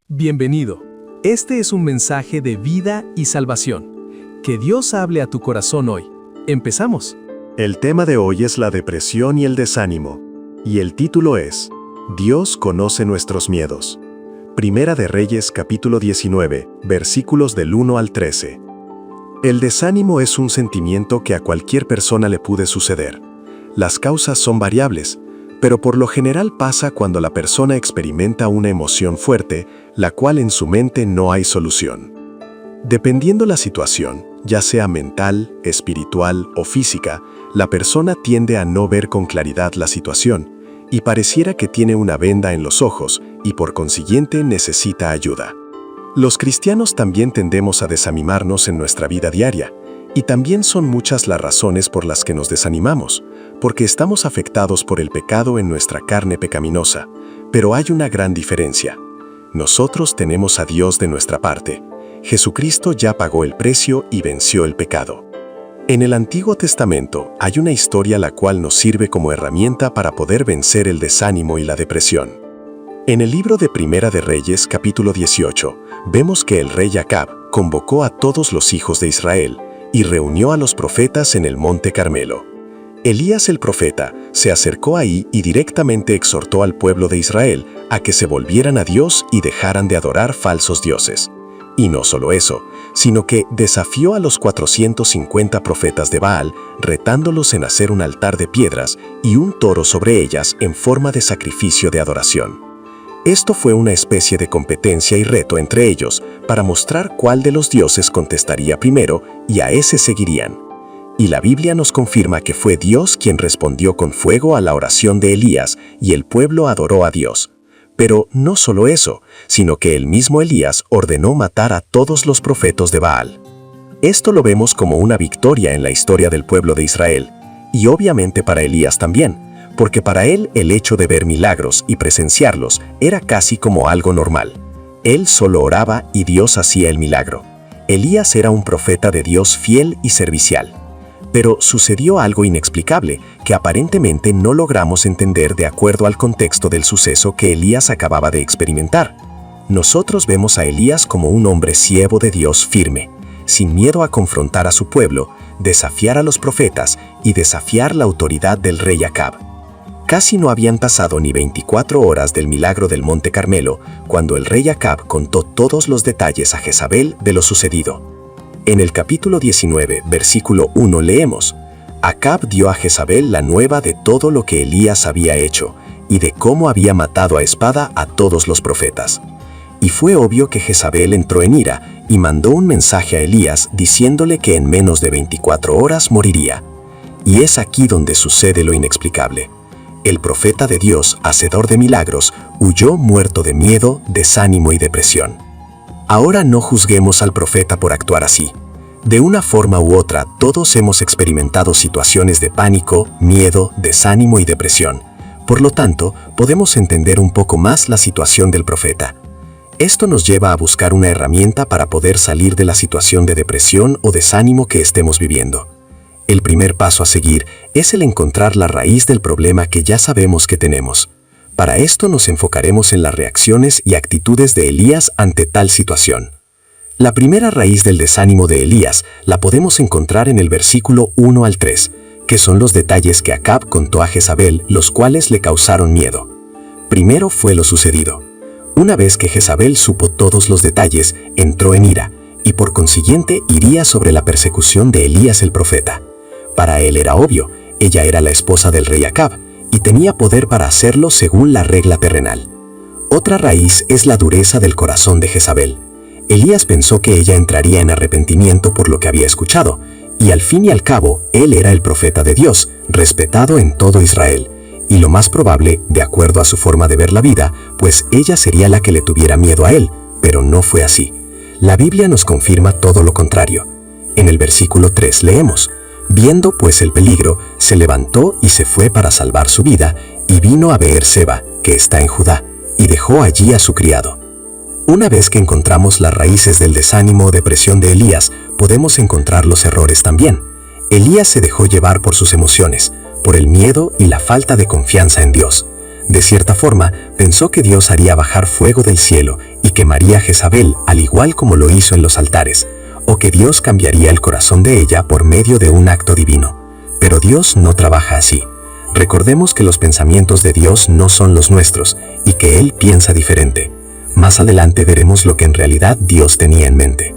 Bienvenido. Este es un mensaje de vida y salvación. Que Dios hable a tu corazón hoy. Empezamos. El tema de hoy es la depresión y el desánimo, y el título es Dios conoce nuestros miedos. Primera de Reyes capítulo 19, versículos del 1 al 13. El desánimo es un sentimiento que a cualquier persona le puede suceder. Las causas son variables, pero por lo general pasa cuando la persona experimenta una emoción fuerte, la cual en su mente no hay solución. Dependiendo la situación, ya sea mental, espiritual o física, la persona tiende a no ver con claridad la situación y pareciera que tiene una venda en los ojos y por consiguiente necesita ayuda. Los cristianos también tendemos a desanimarnos en nuestra vida diaria, y también son muchas las razones por las que nos desanimamos, porque estamos afectados por el pecado en nuestra carne pecaminosa, pero hay una gran diferencia. Nosotros tenemos a Dios de nuestra parte. Jesucristo ya pagó el precio y venció el pecado. En el Antiguo Testamento hay una historia la cual nos sirve como herramienta para poder vencer el desánimo y la depresión. En el libro de Primera de Reyes, capítulo 18, vemos que el rey Acab convocó a todos los hijos de Israel y reunió a los profetas en el monte Carmelo. Elías el profeta se acercó ahí y directamente exhortó al pueblo de Israel a que se volvieran a Dios y dejaran de adorar falsos dioses. Y no solo eso, sino que desafió a los 450 profetas de Baal, retándolos en hacer un altar de piedras y un toro sobre ellas en forma de sacrificio de adoración. Esto fue una especie de competencia y reto entre ellos para mostrar cuál de los dioses contestaría primero y a ese seguirían. Y la Biblia nos confirma que fue Dios quien respondió con fuego a la oración de Elías y el pueblo adoró a Dios. Pero no solo eso, sino que el mismo Elías ordenó matar a todos los profetas de Baal. Esto lo vemos como una victoria en la historia del pueblo de Israel, y obviamente para Elías también, porque para él el hecho de ver milagros y presenciarlos era casi como algo normal. Él solo oraba y Dios hacía el milagro. Elías era un profeta de Dios fiel y servicial. Pero sucedió algo inexplicable que aparentemente no logramos entender de acuerdo al contexto del suceso que Elías acababa de experimentar. Nosotros vemos a Elías como un hombre siervo de Dios firme, sin miedo a confrontar a su pueblo, desafiar a los profetas y desafiar la autoridad del rey Acab. Casi no habían pasado ni 24 horas del milagro del Monte Carmelo cuando el rey Acab contó todos los detalles a Jezabel de lo sucedido. En el capítulo 19, versículo 1 leemos: Acab dio a Jezabel la nueva de todo lo que Elías había hecho y de cómo había matado a espada a todos los profetas. Y fue obvio que Jezabel entró en ira y mandó un mensaje a Elías diciéndole que en menos de 24 horas moriría. Y es aquí donde sucede lo inexplicable. El profeta de Dios, hacedor de milagros, huyó muerto de miedo, desánimo y depresión. Ahora no juzguemos al profeta por actuar así. De una forma u otra, todos hemos experimentado situaciones de pánico, miedo, desánimo y depresión. Por lo tanto, podemos entender un poco más la situación del profeta. Esto nos lleva a buscar una herramienta para poder salir de la situación de depresión o desánimo que estemos viviendo. El primer paso a seguir es el encontrar la raíz del problema que ya sabemos que tenemos. Para esto nos enfocaremos en las reacciones y actitudes de Elías ante tal situación. La primera raíz del desánimo de Elías la podemos encontrar en el versículo 1 al 3, que son los detalles que Acab contó a Jezabel, los cuales le causaron miedo. Primero fue lo sucedido. Una vez que Jezabel supo todos los detalles, entró en ira, y por consiguiente iría sobre la persecución de Elías el profeta. Para él era obvio, ella era la esposa del rey Acab, y tenía poder para hacerlo según la regla terrenal. Otra raíz es la dureza del corazón de Jezabel. Elías pensó que ella entraría en arrepentimiento por lo que había escuchado, y al fin y al cabo, él era el profeta de Dios, respetado en todo Israel, y lo más probable, de acuerdo a su forma de ver la vida, pues ella sería la que le tuviera miedo a él, pero no fue así. La Biblia nos confirma todo lo contrario. En el versículo 3 leemos: Viendo pues el peligro, se levantó y se fue para salvar su vida, y vino a Beerseba, que está en Judá, y dejó allí a su criado. Una vez que encontramos las raíces del desánimo o depresión de Elías, podemos encontrar los errores también. Elías se dejó llevar por sus emociones, por el miedo y la falta de confianza en Dios. De cierta forma, pensó que Dios haría bajar fuego del cielo y quemaría a Jezabel al igual como lo hizo en los altares, o que Dios cambiaría el corazón de ella por medio de un acto divino. Pero Dios no trabaja así. Recordemos que los pensamientos de Dios no son los nuestros y que Él piensa diferente. Más adelante veremos lo que en realidad Dios tenía en mente.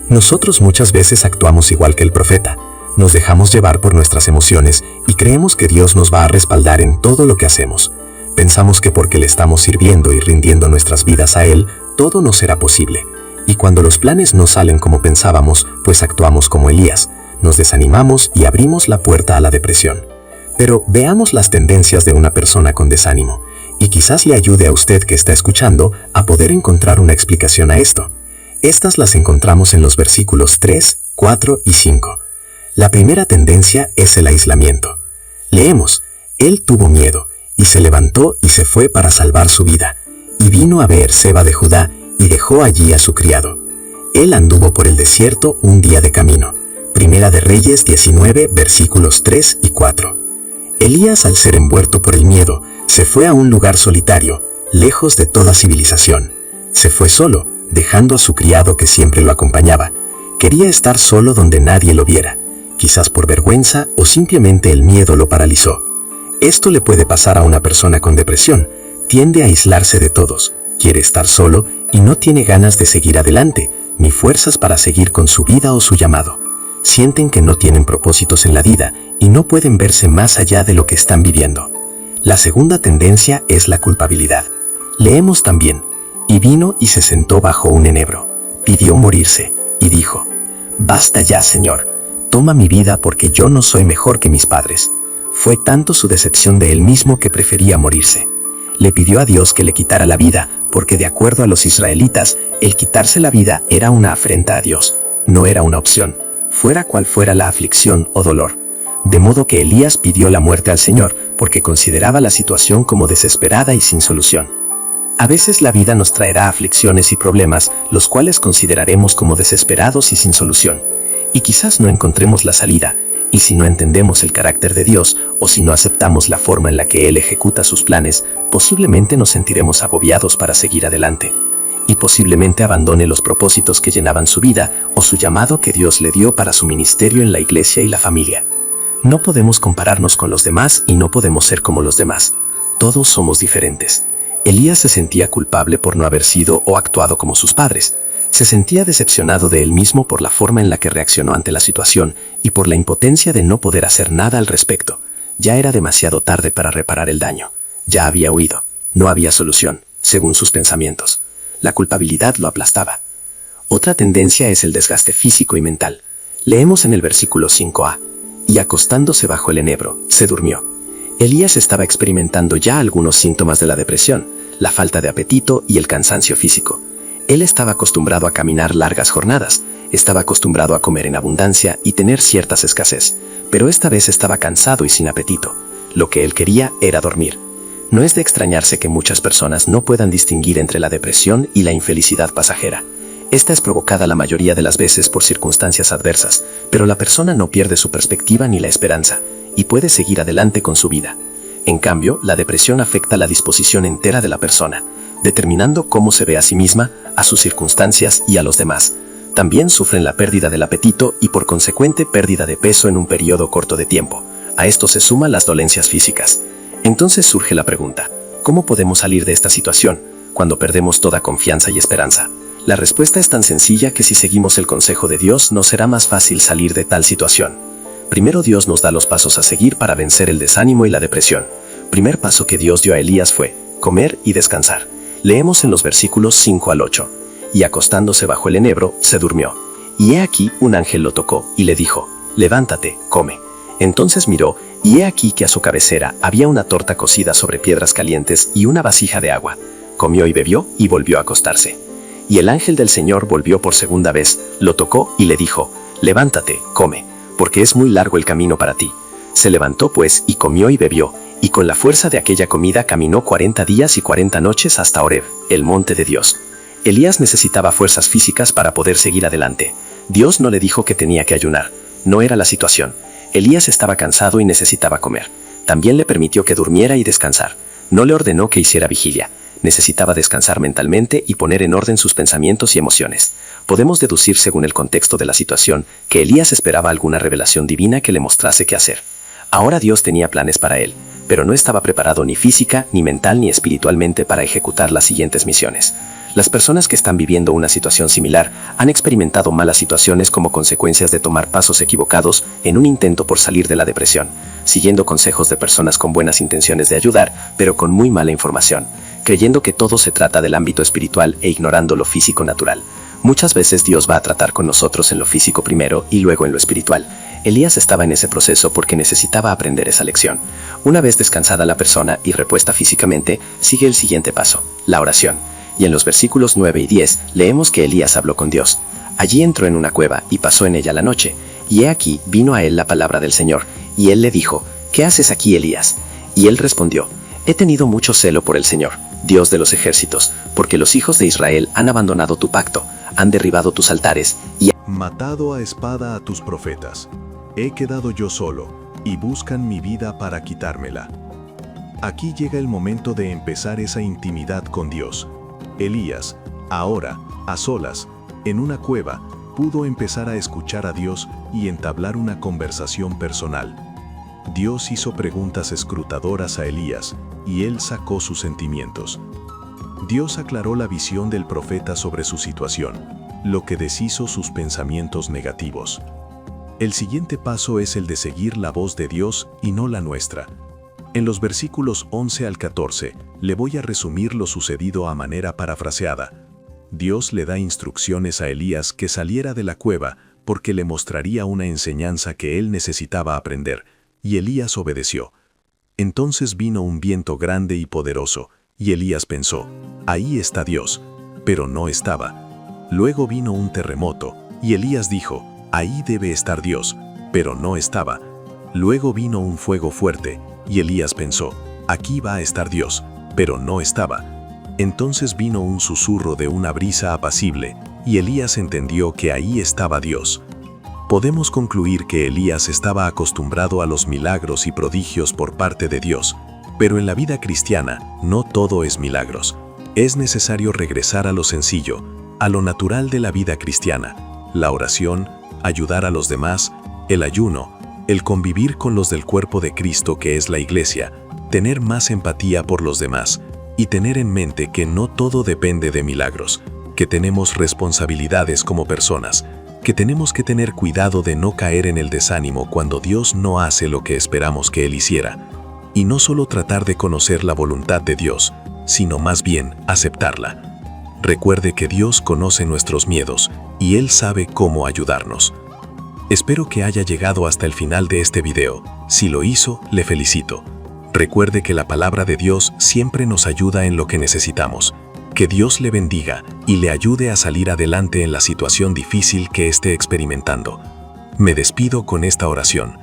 Nosotros muchas veces actuamos igual que el profeta. Nos dejamos llevar por nuestras emociones y creemos que Dios nos va a respaldar en todo lo que hacemos. Pensamos que porque le estamos sirviendo y rindiendo nuestras vidas a Él, todo nos será posible. Y cuando los planes no salen como pensábamos, pues actuamos como Elías, nos desanimamos y abrimos la puerta a la depresión. Pero veamos las tendencias de una persona con desánimo, y quizás le ayude a usted que está escuchando a poder encontrar una explicación a esto. Estas las encontramos en los versículos 3, 4 y 5. La primera tendencia es el aislamiento. Leemos: Él tuvo miedo, y se levantó y se fue para salvar su vida, y vino a Beerseba de Judá, y dejó allí a su criado. Él anduvo por el desierto un día de camino. Primera de Reyes 19, versículos 3 y 4. Elías, al ser envuelto por el miedo, se fue a un lugar solitario, lejos de toda civilización. Se fue solo, dejando a su criado que siempre lo acompañaba. Quería estar solo donde nadie lo viera, quizás por vergüenza o simplemente el miedo lo paralizó. Esto le puede pasar a una persona con depresión. Tiende a aislarse de todos, quiere estar solo y no tiene ganas de seguir adelante, ni fuerzas para seguir con su vida o su llamado. Sienten que no tienen propósitos en la vida y no pueden verse más allá de lo que están viviendo. La segunda tendencia es la culpabilidad. Leemos también: y vino y se sentó bajo un enebro, pidió morirse, y dijo: Basta ya, Señor, toma mi vida porque yo no soy mejor que mis padres. Fue tanto su decepción de él mismo que prefería morirse. Le pidió a Dios que le quitara la vida, porque de acuerdo a los israelitas, el quitarse la vida era una afrenta a Dios, no era una opción, fuera cual fuera la aflicción o dolor. De modo que Elías pidió la muerte al Señor, porque consideraba la situación como desesperada y sin solución. A veces la vida nos traerá aflicciones y problemas, los cuales consideraremos como desesperados y sin solución. Y quizás no encontremos la salida, y si no entendemos el carácter de Dios, o si no aceptamos la forma en la que Él ejecuta sus planes, posiblemente nos sentiremos agobiados para seguir adelante. Y posiblemente abandone los propósitos que llenaban su vida, o su llamado que Dios le dio para su ministerio en la iglesia y la familia. No podemos compararnos con los demás y no podemos ser como los demás. Todos somos diferentes. Elías se sentía culpable por no haber sido o actuado como sus padres. Se sentía decepcionado de él mismo por la forma en la que reaccionó ante la situación y por la impotencia de no poder hacer nada al respecto. Ya era demasiado tarde para reparar el daño. Ya había huido. No había solución, según sus pensamientos. La culpabilidad lo aplastaba. Otra tendencia es el desgaste físico y mental. Leemos en el versículo 5a: y acostándose bajo el enebro, se durmió. Elías estaba experimentando ya algunos síntomas de la depresión, la falta de apetito y el cansancio físico. Él estaba acostumbrado a caminar largas jornadas, estaba acostumbrado a comer en abundancia y tener ciertas escasez, pero esta vez estaba cansado y sin apetito. Lo que él quería era dormir. No es de extrañarse que muchas personas no puedan distinguir entre la depresión y la infelicidad pasajera. Esta es provocada la mayoría de las veces por circunstancias adversas, pero la persona no pierde su perspectiva ni la esperanza, y puede seguir adelante con su vida. En cambio, la depresión afecta la disposición entera de la persona, determinando cómo se ve a sí misma, a sus circunstancias y a los demás. También sufren la pérdida del apetito y por consecuente pérdida de peso en un periodo corto de tiempo. A esto se suman las dolencias físicas. Entonces surge la pregunta: ¿cómo podemos salir de esta situación cuando perdemos toda confianza y esperanza? La respuesta es tan sencilla que si seguimos el consejo de Dios nos será más fácil salir de tal situación. Primero Dios nos da los pasos a seguir para vencer el desánimo y la depresión. Primer paso que Dios dio a Elías fue comer y descansar. Leemos en los versículos 5 al 8. Y acostándose bajo el enebro, se durmió. Y he aquí un ángel lo tocó y le dijo: levántate, come. Entonces miró, y he aquí que a su cabecera había una torta cocida sobre piedras calientes y una vasija de agua. Comió y bebió y volvió a acostarse. Y el ángel del Señor volvió por segunda vez, lo tocó y le dijo: levántate, come, porque es muy largo el camino para ti. Se levantó pues y comió y bebió, y con la fuerza de aquella comida caminó 40 días y 40 noches hasta Horeb, el monte de Dios. Elías necesitaba fuerzas físicas para poder seguir adelante. Dios no le dijo que tenía que ayunar. No era la situación. Elías estaba cansado y necesitaba comer. También le permitió que durmiera y descansar. No le ordenó que hiciera vigilia. Necesitaba descansar mentalmente y poner en orden sus pensamientos y emociones. Podemos deducir según el contexto de la situación que Elías esperaba alguna revelación divina que le mostrase qué hacer. Ahora Dios tenía planes para él, pero no estaba preparado ni física, ni mental, ni espiritualmente para ejecutar las siguientes misiones. Las personas que están viviendo una situación similar han experimentado malas situaciones como consecuencias de tomar pasos equivocados en un intento por salir de la depresión, siguiendo consejos de personas con buenas intenciones de ayudar, pero con muy mala información, creyendo que todo se trata del ámbito espiritual e ignorando lo físico natural. Muchas veces Dios va a tratar con nosotros en lo físico primero y luego en lo espiritual. Elías estaba en ese proceso porque necesitaba aprender esa lección. Una vez descansada la persona y repuesta físicamente, sigue el siguiente paso, la oración. Y en los versículos 9 y 10 leemos que Elías habló con Dios. Allí entró en una cueva y pasó en ella la noche. Y he aquí vino a él la palabra del Señor. Y él le dijo, ¿qué haces aquí, Elías? Y él respondió, he tenido mucho celo por el Señor, Dios de los ejércitos, porque los hijos de Israel han abandonado tu pacto, han derribado tus altares y han matado a espada a tus profetas. He quedado yo solo, y buscan mi vida para quitármela. Aquí llega el momento de empezar esa intimidad con Dios. Elías, ahora, a solas, en una cueva, pudo empezar a escuchar a Dios y entablar una conversación personal. Dios hizo preguntas escrutadoras a Elías, y él sacó sus sentimientos. Dios aclaró la visión del profeta sobre su situación, lo que deshizo sus pensamientos negativos. El siguiente paso es el de seguir la voz de Dios y no la nuestra. En los versículos 11 al 14, le voy a resumir lo sucedido a manera parafraseada. Dios le da instrucciones a Elías que saliera de la cueva porque le mostraría una enseñanza que él necesitaba aprender, y Elías obedeció. Entonces vino un viento grande y poderoso, y Elías pensó, ahí está Dios, pero no estaba. Luego vino un terremoto, y Elías dijo, ahí debe estar Dios, pero no estaba. Luego vino un fuego fuerte, y Elías pensó, aquí va a estar Dios, pero no estaba. Entonces vino un susurro de una brisa apacible, y Elías entendió que ahí estaba Dios. Podemos concluir que Elías estaba acostumbrado a los milagros y prodigios por parte de Dios, pero en la vida cristiana no todo es milagros. Es necesario regresar a lo sencillo, a lo natural de la vida cristiana, la oración, ayudar a los demás, el ayuno, el convivir con los del cuerpo de Cristo que es la iglesia, tener más empatía por los demás y tener en mente que no todo depende de milagros, que tenemos responsabilidades como personas, que tenemos que tener cuidado de no caer en el desánimo cuando Dios no hace lo que esperamos que Él hiciera, y no solo tratar de conocer la voluntad de Dios, sino más bien aceptarla. Recuerde que Dios conoce nuestros miedos y Él sabe cómo ayudarnos. Espero que haya llegado hasta el final de este video. Si lo hizo, le felicito. Recuerde que la palabra de Dios siempre nos ayuda en lo que necesitamos. Que Dios le bendiga y le ayude a salir adelante en la situación difícil que esté experimentando. Me despido con esta oración.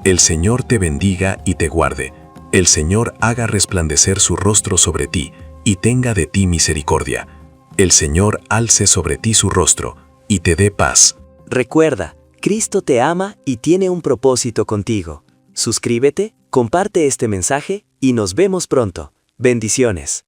El Señor te bendiga y te guarde. El Señor haga resplandecer su rostro sobre ti y tenga de ti misericordia. El Señor alce sobre ti su rostro y te dé paz. Recuerda, Cristo te ama y tiene un propósito contigo. Suscríbete, comparte este mensaje y nos vemos pronto. Bendiciones.